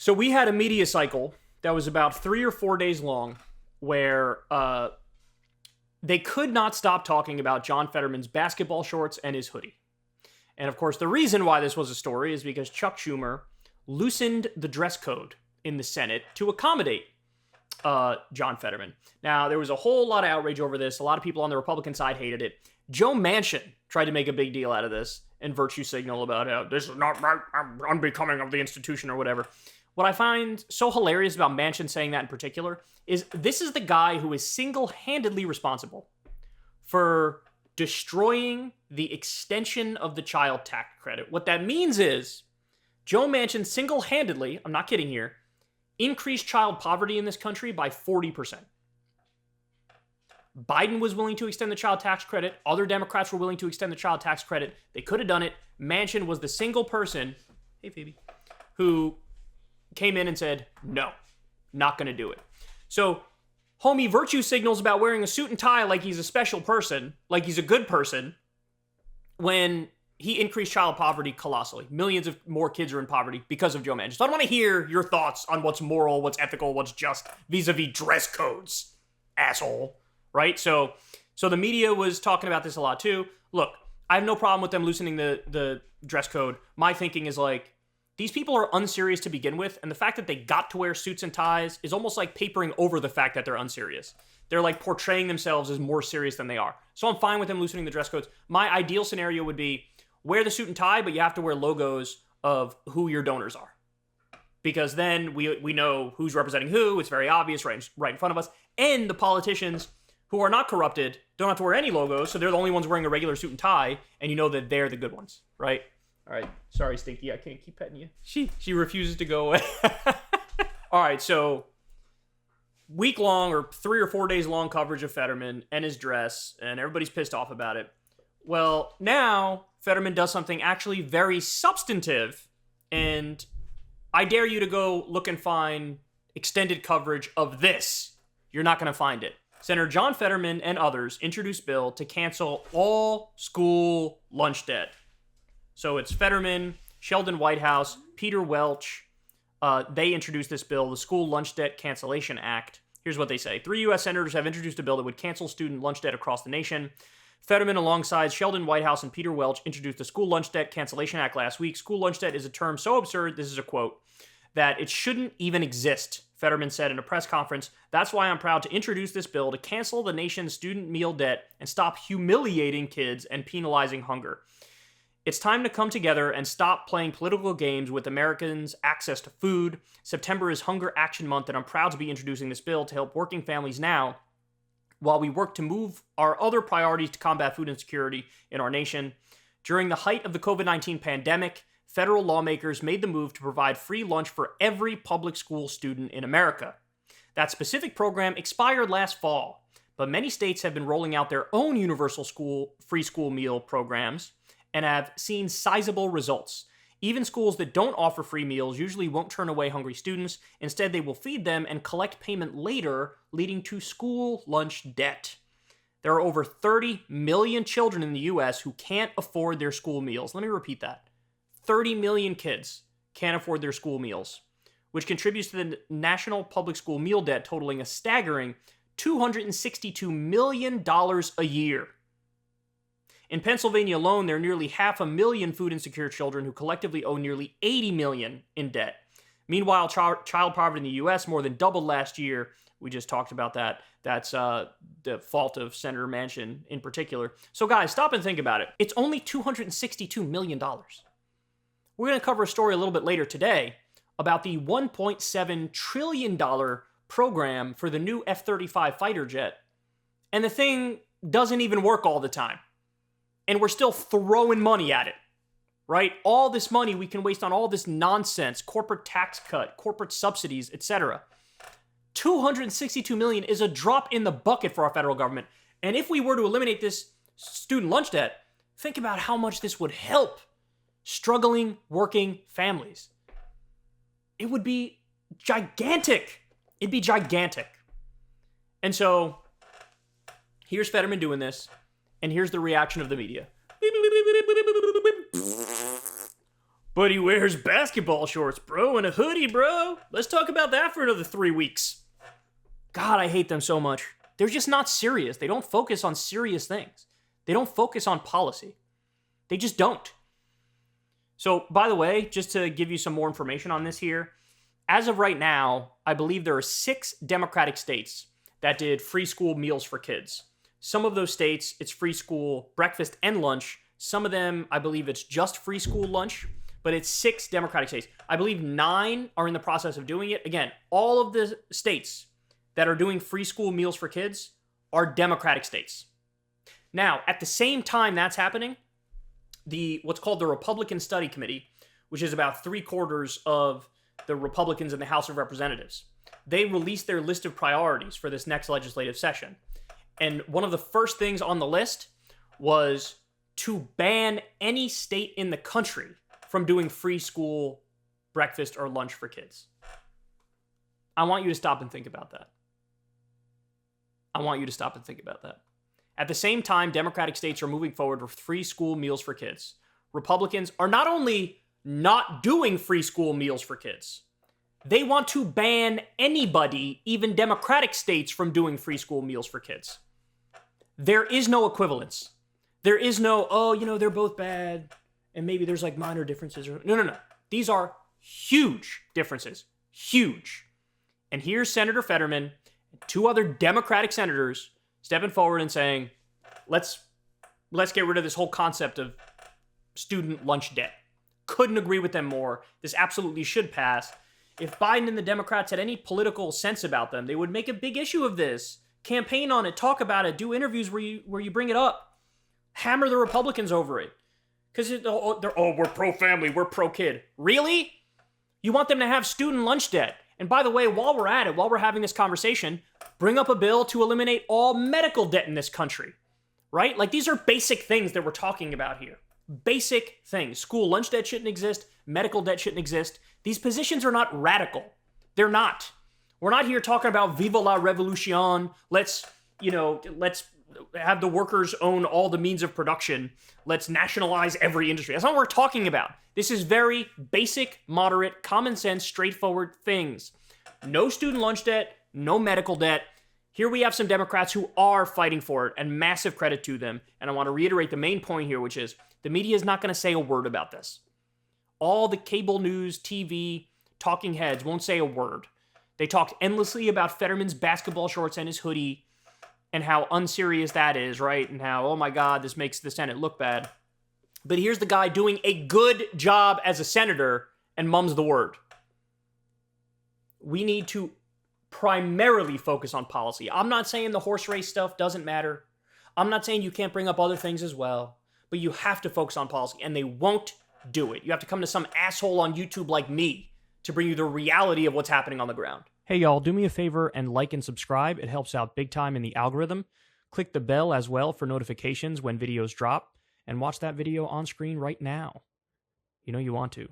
So we had a media cycle that was about 3 or 4 days long where they could not stop talking about John Fetterman's basketball shorts and his hoodie. And of course, the reason why this was a story is because Chuck Schumer loosened the dress code in the Senate to accommodate John Fetterman. Now, there was a whole lot of outrage over this. A lot of people on the Republican side hated it. Joe Manchin tried to make a big deal out of this and virtue signal about how this is not right, I'm unbecoming of the institution or whatever. What I find so hilarious about Manchin saying that in particular is this is the guy who is single-handedly responsible for destroying the extension of the child tax credit. What that means is Joe Manchin single-handedly, I'm not kidding here, increased child poverty in this country by 40%. Biden was willing to extend the child tax credit. Other Democrats were willing to extend the child tax credit. They could have done it. Manchin was the single person, hey Phoebe, who came in and said, no, not going to do it. So, homie virtue signals about wearing a suit and tie like he's a special person, like he's a good person, when he increased child poverty colossally. Millions of more kids are in poverty because of Joe Manchin. So I don't want to hear your thoughts on what's moral, what's ethical, what's just vis-a-vis dress codes, asshole. Right? So the media was talking about this a lot too. Look, I have no problem with them loosening the dress code. My thinking is like, these people are unserious to begin with, and the fact that they got to wear suits and ties is almost like papering over the fact that they're unserious. They're like portraying themselves as more serious than they are. So I'm fine with them loosening the dress codes. My ideal scenario would be wear the suit and tie, but you have to wear logos of who your donors are. Because then we know who's representing who. It's very obvious right in front of us. And the politicians who are not corrupted don't have to wear any logos, so they're the only ones wearing a regular suit and tie, and you know that they're the good ones, right? All right, sorry, Stinky, I can't keep petting you. She refuses to go away. All right, so week-long or 3 or 4 days long coverage of Fetterman and his dress, and everybody's pissed off about it. Well, now Fetterman does something actually very substantive, and I dare you to go look and find extended coverage of this. You're not going to find it. Senator John Fetterman and others introduced a bill to cancel all school lunch debt. So it's Fetterman, Sheldon Whitehouse, Peter Welch. They introduced this bill, the School Lunch Debt Cancellation Act. Here's what they say. 3 U.S. senators have introduced a bill that would cancel student lunch debt across the nation. Fetterman, alongside Sheldon Whitehouse and Peter Welch, introduced the School Lunch Debt Cancellation Act last week. School lunch debt is a term so absurd, this is a quote, that it shouldn't even exist, Fetterman said in a press conference. That's why I'm proud to introduce this bill to cancel the nation's student meal debt and stop humiliating kids and penalizing hunger. It's time to come together and stop playing political games with Americans' access to food. September is Hunger Action Month, and I'm proud to be introducing this bill to help working families now while we work to move our other priorities to combat food insecurity in our nation. During the height of the COVID-19 pandemic, federal lawmakers made the move to provide free lunch for every public school student in America. That specific program expired last fall, but many states have been rolling out their own universal free school meal programs and have seen sizable results. Even schools that don't offer free meals usually won't turn away hungry students. Instead, they will feed them and collect payment later, leading to school lunch debt. There are over 30 million children in the U.S. who can't afford their school meals. Let me repeat that. 30 million kids can't afford their school meals, which contributes to the national public school meal debt totaling a staggering $262 million a year. In Pennsylvania alone, there are nearly 500,000 food insecure children who collectively owe nearly $80 million in debt. Meanwhile, child poverty in the U.S. more than doubled last year. We just talked about that. That's the fault of Senator Manchin in particular. So guys, stop and think about it. It's only $262 million. We're going to cover a story a little bit later today about the $1.7 trillion program for the new F-35 fighter jet. And the thing doesn't even work all the time. And we're still throwing money at it, right? All this money we can waste on all this nonsense, corporate tax cut, corporate subsidies, etc. $262 million is a drop in the bucket for our federal government. And if we were to eliminate this student lunch debt, think about how much this would help struggling working families. It would be gigantic. It'd be gigantic. And so here's Fetterman doing this. And here's the reaction of the media. But he wears basketball shorts, bro, and a hoodie, bro. Let's talk about that for another 3 weeks. God, I hate them so much. They're just not serious. They don't focus on serious things. They don't focus on policy. They just don't. So, by the way, just to give you some more information on this here, as of right now, I believe there are 6 Democratic states that did free school meals for kids. Some of those states, it's free school breakfast and lunch. Some of them, I believe it's just free school lunch, but it's 6 Democratic states. I believe 9 are in the process of doing it. Again, all of the states that are doing free school meals for kids are Democratic states. Now, at the same time that's happening, what's called the Republican Study Committee, which is about 3/4 of the Republicans in the House of Representatives, they released their list of priorities for this next legislative session. And one of the first things on the list was to ban any state in the country from doing free school breakfast or lunch for kids. I want you to stop and think about that. At the same time, Democratic states are moving forward with free school meals for kids. Republicans are not only not doing free school meals for kids, they want to ban anybody, even Democratic states, from doing free school meals for kids. There is no equivalence. There is no, they're both bad, and maybe there's like minor differences. No. These are huge differences. Huge. And here's Senator Fetterman and 2 other Democratic senators stepping forward and saying, let's get rid of this whole concept of student lunch debt. Couldn't agree with them more. This absolutely should pass. If Biden and the Democrats had any political sense about them, they would make a big issue of this. Campaign on it, talk about it, do interviews where you bring it up. Hammer the Republicans over it. Because we're pro-family, we're pro-kid. Really? You want them to have student lunch debt. And by the way, while we're at it, while we're having this conversation, bring up a bill to eliminate all medical debt in this country. Right? Like, these are basic things that we're talking about here. Basic things. School lunch debt shouldn't exist. Medical debt shouldn't exist. These positions are not radical. They're not. We're not here talking about Viva la Revolution. Let's have the workers own all the means of production. Let's nationalize every industry. That's not what we're talking about. This is very basic, moderate, common sense, straightforward things. No student lunch debt, no medical debt. Here we have some Democrats who are fighting for it, and massive credit to them. And I want to reiterate the main point here, which is the media is not going to say a word about this. All the cable news, TV, talking heads won't say a word. They talked endlessly about Fetterman's basketball shorts and his hoodie and how unserious that is, right? And how, oh my God, this makes the Senate look bad. But here's the guy doing a good job as a senator and mum's the word. We need to primarily focus on policy. I'm not saying the horse race stuff doesn't matter. I'm not saying you can't bring up other things as well. But you have to focus on policy, and they won't do it. You have to come to some asshole on YouTube like me to bring you the reality of what's happening on the ground. Hey, y'all, do me a favor and like and subscribe. It helps out big time in the algorithm. Click the bell as well for notifications when videos drop, and watch that video on screen right now. You know you want to.